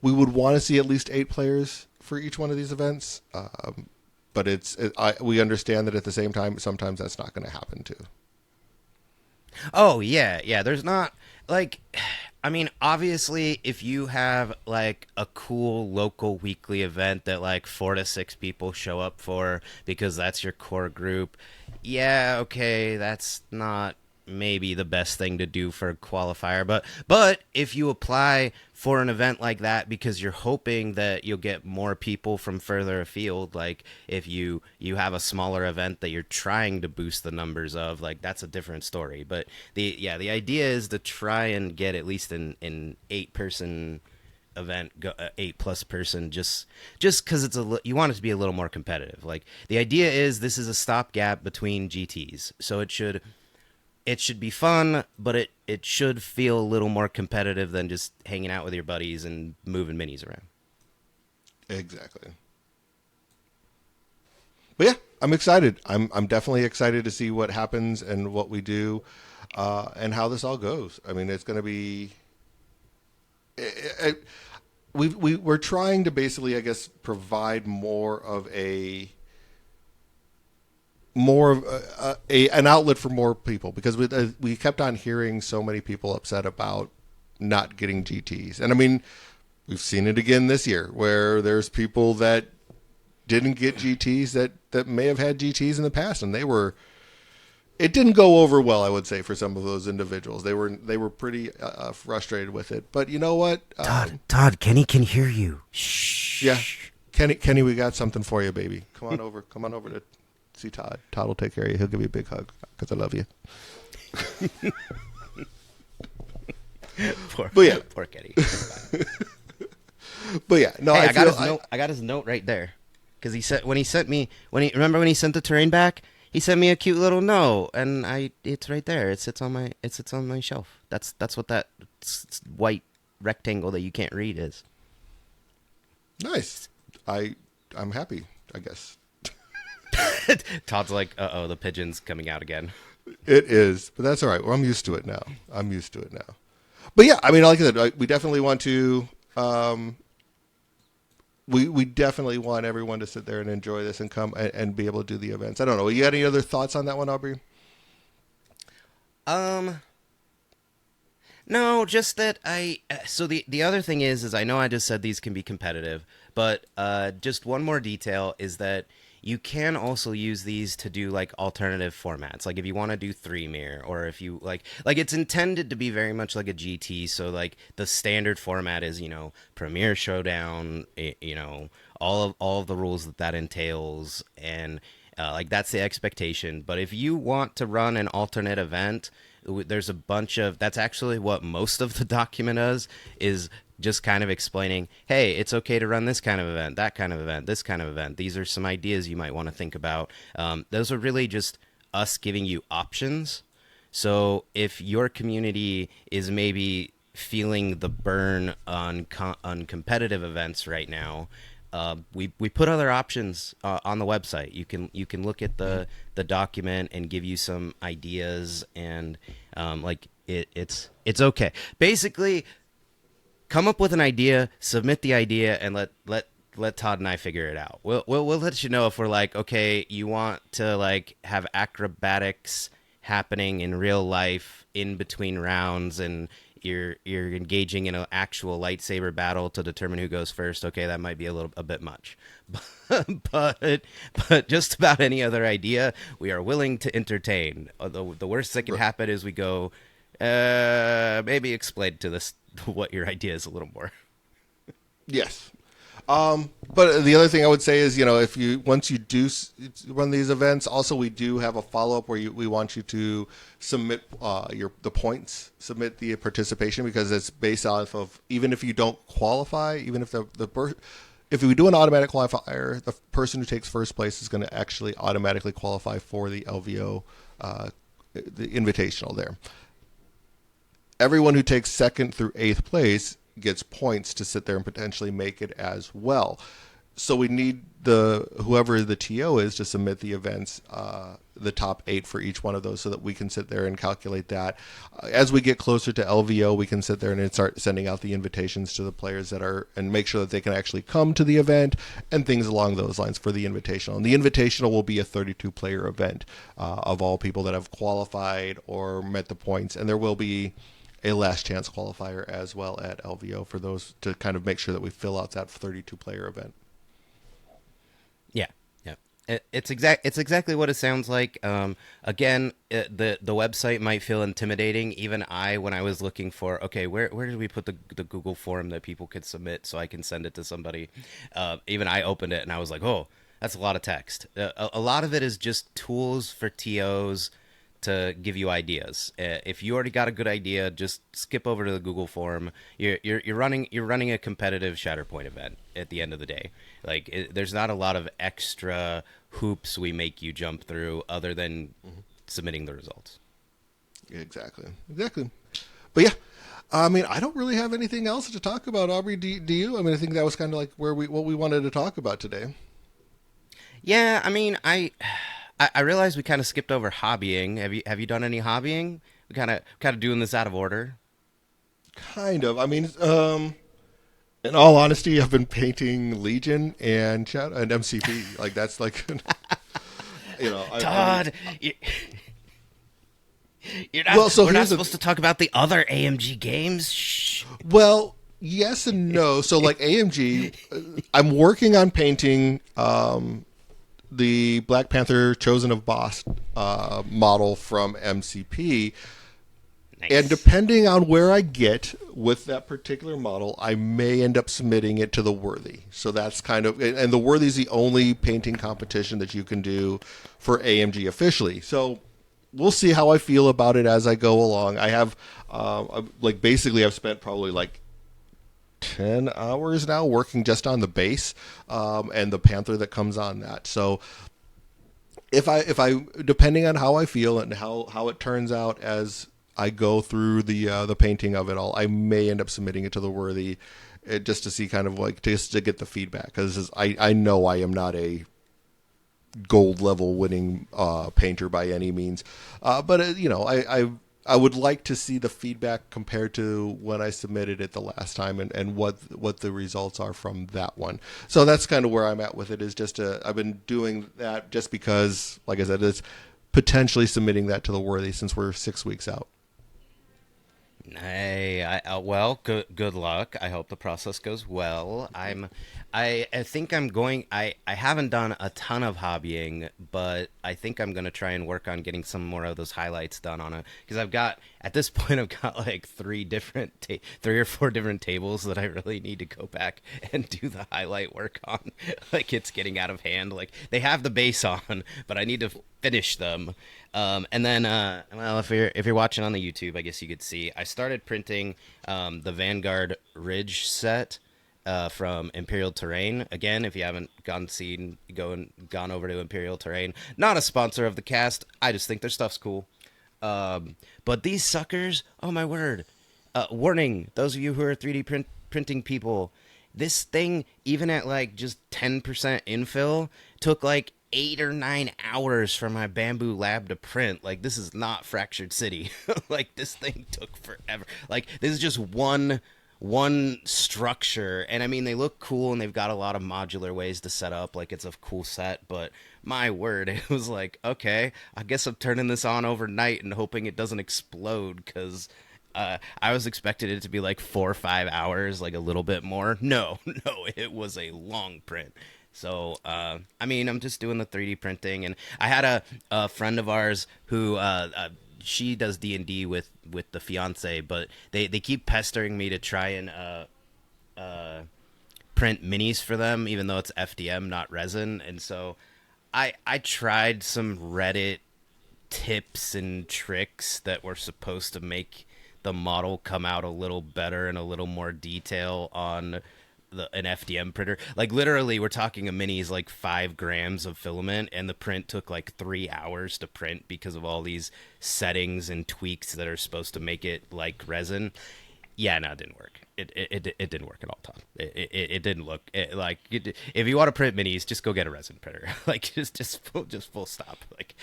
S1: would want to see at least 8 players for each one of these events, but we understand that at the same time sometimes that's not going to happen too.
S2: Oh yeah, yeah. There's not like, I mean, obviously, if you have like a cool local weekly event that like 4 to 6 people show up for because that's your core group, yeah, okay, that's not maybe the best thing to do for a qualifier. But if you apply for an event like that because you're hoping that you'll get more people from further afield, like if you have a smaller event that you're trying to boost the numbers of, like that's a different story. But the idea is to try and get at least an 8-person event, 8+ person, just because you want it to be a little more competitive. Like the idea is this is a stopgap between GTs, so it should be fun, but it should feel a little more competitive than just hanging out with your buddies and moving minis around.
S1: Exactly. But yeah, I'm excited. I'm definitely excited to see what happens and what we do, and how this all goes. I mean, it's going to be. We're trying to basically, I guess, provide more of an outlet for more people, because we kept on hearing so many people upset about not getting GTs, and I mean, we've seen it again this year where there's people that didn't get GTs that may have had GTs in the past, and it didn't go over well, I would say, for some of those individuals. They were pretty frustrated with it. But you know what?
S2: Todd, Kenny can hear you. Shh.
S1: Yeah, Kenny, we got something for you, baby. Come on over. Come on over to see Todd. Todd will take care of you. He'll give you a big hug because I love you.
S2: Poor Kenny.
S1: But yeah, no,
S2: hey, I got his note right there, because he said when he sent the terrain back, he sent me a cute little note, and it's right there. It sits on my shelf. That's what that white rectangle that you can't read is.
S1: Nice. I'm happy, I guess.
S2: Todd's like, uh-oh, the pigeon's coming out again.
S1: It is, but that's all right. Well, I'm used to it now. But yeah, I mean, like I said, we definitely want to. We definitely want everyone to sit there and enjoy this and come and be able to do the events. I don't know. You got any other thoughts on that one, Aubrey?
S2: No, just that so the other thing is I know I just said these can be competitive, but just one more detail is that you can also use these to do like alternative formats. Like if you want to do 3-mirror, or if you like it's intended to be very much like a GT. So like the standard format is, Premier Showdown, all of the rules that entails, and like that's the expectation. But if you want to run an alternate event, there's a bunch of, that's actually what most of the document is just kind of explaining, hey, it's okay to run this kind of event, that kind of event, this kind of event. These are some ideas you might want to think about. Those are really just us giving you options. So if your community is maybe feeling the burn on competitive events right now, we put other options on the website. You can look at the document and give you some ideas, and it's okay. Basically, come up with an idea, submit the idea, and let Todd and I figure it out. We'll let you know if we're like, okay, you want to like have acrobatics happening in real life in between rounds, and you're engaging in an actual lightsaber battle to determine who goes first. Okay, that might be a bit much, but just about any other idea we are willing to entertain. The worst that can happen is we go, maybe explain to this what your idea is a little more.
S1: Yes. But the other thing I would say is, if once you do run these events, also we do have a follow-up where we want you to submit the points, submit the participation, because it's based off of, even if you don't qualify, even if if we do an automatic qualifier, the person who takes first place is going to actually automatically qualify for the LVO, the invitational there. Everyone who takes 2nd through 8th place gets points to sit there and potentially make it as well. So we need whoever the TO is to submit the events, the top 8 for each one of those, so that we can sit there and calculate that. As we get closer to LVO, we can sit there and start sending out the invitations to the players and make sure that they can actually come to the event and things along those lines for the invitational. And the invitational will be a 32-player event of all people that have qualified or met the points, and there will be a last chance qualifier as well at LVO for those, to kind of make sure that we fill out that 32-player event.
S2: Yeah. It's exactly what it sounds like. Again, the website might feel intimidating. Even when I was looking for, okay, where did we put the Google form that people could submit so I can send it to somebody? Even I opened it and I was like, oh, that's a lot of text. A lot of it is just tools for TOs to give you ideas. If you already got a good idea, just skip over to the Google form. You're running a competitive Shatterpoint event at the end of the day. There's not a lot of extra hoops we make you jump through other than
S1: Mhm.
S2: submitting the results.
S1: Exactly. Exactly. But yeah, I mean, I don't really have anything else to talk about, Aubrey. Do you? I mean, I think that was kind of like where what we wanted to talk about today.
S2: Yeah, I mean, I realized we kind of skipped over hobbying. Have you done any hobbying? We kind of doing this out of order.
S1: Kind of. I mean, in all honesty, I've been painting Legion and MCP. Like that's like, I mean,
S2: Todd, you're not.
S1: well, so
S2: We're not
S1: here's
S2: supposed to talk about the other AMG games. Shh.
S1: well, yes and no. So like AMG, I'm working on painting the Black Panther Chosen of Boss model from MCP. And
S2: Nice.
S1: depending on where I get with that particular model, I may end up submitting it to the Worthy. So that's kind of, and the Worthy is the only painting competition that you can do for AMG officially. So we'll see how I feel about it as I go along. I have, like, basically, I've spent probably like 10 hours now working just on the base and the Panther that comes on that. So if I depending on how I feel and how it turns out as I go through the painting of it all, I may end up submitting it to the Worthy, just to see kind of like just to get the feedback, because I know I am not a gold level winning painter by any means, but I would like to see the feedback compared to when I submitted it the last time, and what the results are from that one. So that's kind of where I'm at with it. Is just I've been doing that just because, like I said, it's potentially submitting that to the Worthy since we're 6 weeks out.
S2: Hey, well, good luck. I hope the process goes well. I think I'm going. I haven't done a ton of hobbying, but I think I'm gonna try and work on getting some more of those highlights done on it because I've got at this point I've got like three or four different tables that I really need to go back and do the highlight work on. Like it's getting out of hand. Like they have the base on, but I need to finish them. And then, well, if you're watching on the YouTube, I guess you could see I started printing the Vanguard Ridge set from Imperial Terrain. Again, if you haven't gone over to Imperial Terrain, not a sponsor of the cast. I just think their stuff's cool. But these suckers, oh my word! Warning: those of you who are 3D printing people, this thing, even at like just 10% infill, took like 8 or 9 hours for my bamboo lab to print. Like this is not Fractured City. Like this thing took forever. Like this is just one structure, and I mean they look cool and they've got a lot of modular ways to set up. Like it's a cool set, but my word, it was like, okay, I guess I'm turning this on overnight and hoping it doesn't explode because I was expecting it to be like 4 or 5 hours, like a little bit more. No, no, it was a long print. So, I mean, I'm just doing the 3D printing, and I had a friend of ours who she does D&D with the fiance, but they keep pestering me to try and uh, print minis for them, even though it's FDM, not resin. And so I tried some Reddit tips and tricks that were supposed to make the model come out a little better and a little more detail on an FDM printer. Like literally, we're talking a mini is like 5 grams of filament, and the print took like 3 hours to print because of all these settings and tweaks that are supposed to make it like resin. Yeah, no, it didn't work. It didn't work at all, Tom. It didn't look if you want to print minis, just go get a resin printer. Like just full stop. Like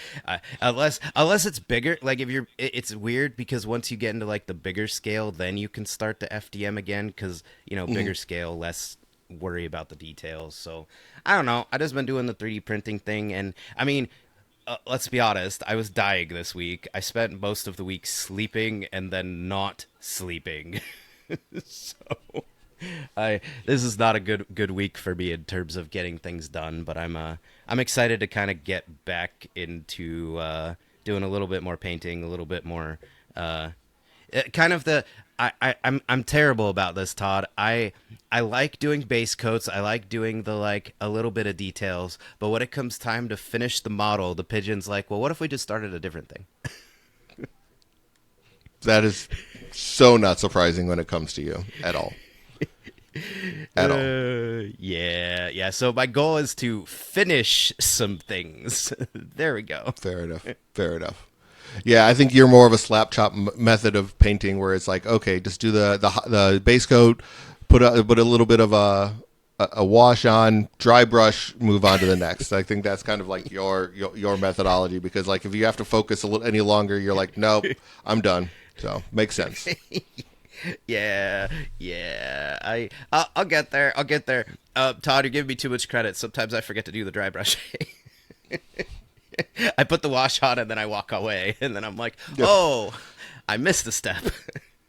S2: unless it's bigger. Like if you're, it's weird because once you get into like the bigger scale, then you can start the FDM again because
S1: Mm-hmm.
S2: bigger scale, less worry about the details. So I don't know. I just been doing the 3D printing thing, and I mean, let's be honest, I was dying this week. I spent most of the week sleeping and then not sleeping. So I this is not a good week for me in terms of getting things done, but I'm excited to kind of get back into doing a little bit more painting, a little bit more kind of the I'm terrible about this, Todd. I like doing base coats. I like doing the like a little bit of details, but when it comes time to finish the model, the pigeon's like, well, what if we just started a different thing?
S1: That is so not surprising when it comes to you at all. At all.
S2: Yeah. So my goal is to finish some things. There we go.
S1: Fair enough. Fair enough. Yeah, I think you're more of a slap chop method of painting, where it's like, okay, just do the base coat, put a little bit of a wash on, dry brush, move on to the next. I think that's kind of like your methodology, because like if you have to focus a little any longer, you're like, nope, I'm done. So makes sense.
S2: Yeah. I'll get there. Todd, you're giving me too much credit. Sometimes I forget to do the dry brushing. I put the wash on and then I walk away, and then I'm like, oh, I missed a step.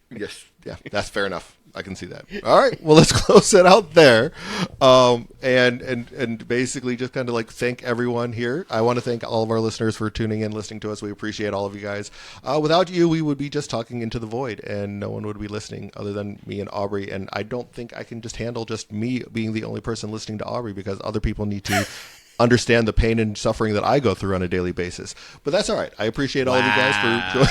S1: Yes, yeah, that's fair enough. I can see that. All right, well, let's close it out there, and basically just kind of like thank everyone here. I want to thank all of our listeners for tuning in, listening to us. We appreciate all of you guys. Without you, we would be just talking into the void, and no one would be listening other than me and Aubrey. And I don't think I can just handle just me being the only person listening to Aubrey, because other people need to understand the pain and suffering that I go through on a daily basis. But that's all right. I appreciate all of you guys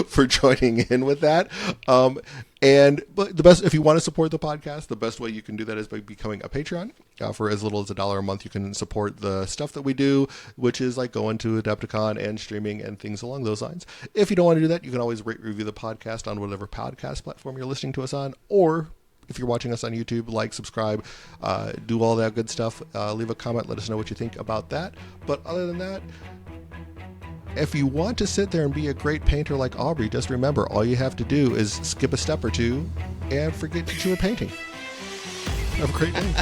S1: for joining in with that. But the best, if you want to support the podcast, the best way you can do that is by becoming a Patreon. For as little as $1 a month, you can support the stuff that we do, which is like going to Adepticon and streaming and things along those lines. If you don't want to do that, you can always rate, review the podcast on whatever podcast platform you're listening to us on, or if you're watching us on YouTube, like, subscribe, do all that good stuff. Leave a comment. Let us know what you think about that. But other than that, if you want to sit there and be a great painter like Aubrey, just remember, all you have to do is skip a step or two and forget that you were painting. Have a great day.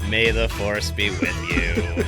S2: May the force be with you.